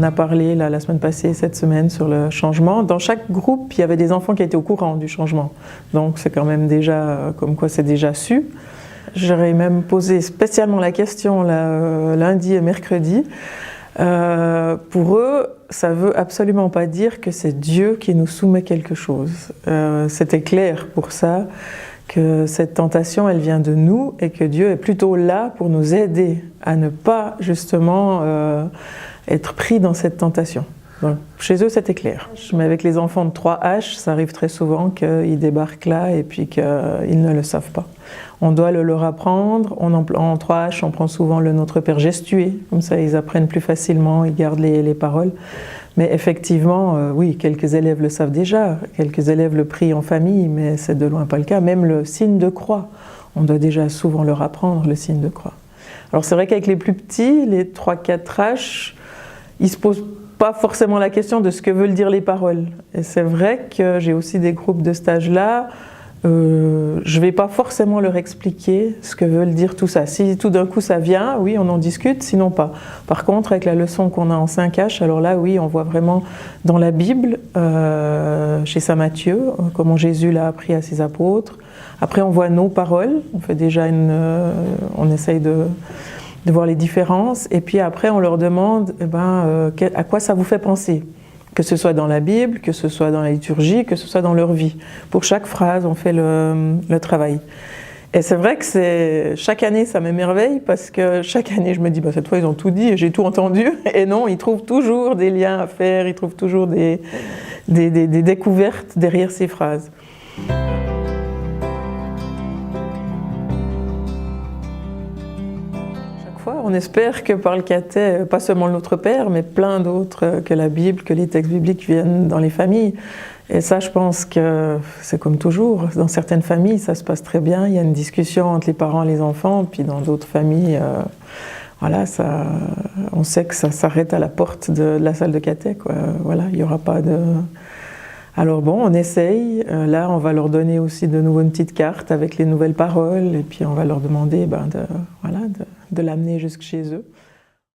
a parlé là, la semaine passée, cette semaine, sur le changement. Dans chaque groupe, il y avait des enfants qui étaient au courant du changement. Donc c'est quand même déjà, comme quoi c'est déjà su. J'aurais même posé spécialement la question là, lundi et mercredi. Pour eux, ça ne veut absolument pas dire que c'est Dieu qui nous soumet quelque chose. C'était clair pour ça, que cette tentation, elle vient de nous et que Dieu est plutôt là pour nous aider à ne pas justement être pris dans cette tentation. Donc, chez eux, c'était clair. Mais avec les enfants de 3H, ça arrive très souvent qu'ils débarquent là et puis qu'ils ne le savent pas. On doit le leur apprendre. En 3H, on prend souvent le Notre Père gestué. Comme ça, ils apprennent plus facilement, ils gardent les paroles. Mais effectivement, oui, quelques élèves le savent déjà. Quelques élèves le prient en famille, mais c'est de loin pas le cas. Même le signe de croix, on doit déjà souvent leur apprendre le signe de croix. Alors c'est vrai qu'avec les plus petits, les 3-4H, ils se posent pas forcément la question de ce que veulent dire les paroles. Et c'est vrai que j'ai aussi des groupes de stage là, je vais pas forcément leur expliquer ce que veulent dire tout ça. Si tout d'un coup ça vient, oui, on en discute, sinon pas. Par contre, avec la leçon qu'on a en 5H, alors là, oui, on voit vraiment dans la Bible, chez saint Matthieu, comment Jésus l'a appris à ses apôtres. Après, on voit nos paroles, on fait déjà on essaye de voir les différences, et puis après on leur demande à quoi ça vous fait penser, que ce soit dans la Bible, que ce soit dans la liturgie, que ce soit dans leur vie. Pour chaque phrase, on fait le travail. Et c'est vrai que chaque année ça m'émerveille, parce que chaque année je me dis cette fois ils ont tout dit et j'ai tout entendu, et non, ils trouvent toujours des liens à faire, ils trouvent toujours des découvertes derrière ces phrases. On espère que par le caté, pas seulement le Notre Père, mais plein d'autres, que la Bible, que les textes bibliques viennent dans les familles. Et ça, je pense que c'est comme toujours. Dans certaines familles, ça se passe très bien. Il y a une discussion entre les parents et les enfants. Puis dans d'autres familles, voilà, on sait que ça s'arrête à la porte de la salle de caté, quoi. Voilà, il n'y aura pas de... Alors bon, on essaye. Là, on va leur donner aussi de nouveau une petite carte avec les nouvelles paroles. Et puis on va leur demander de l'amener jusque chez eux.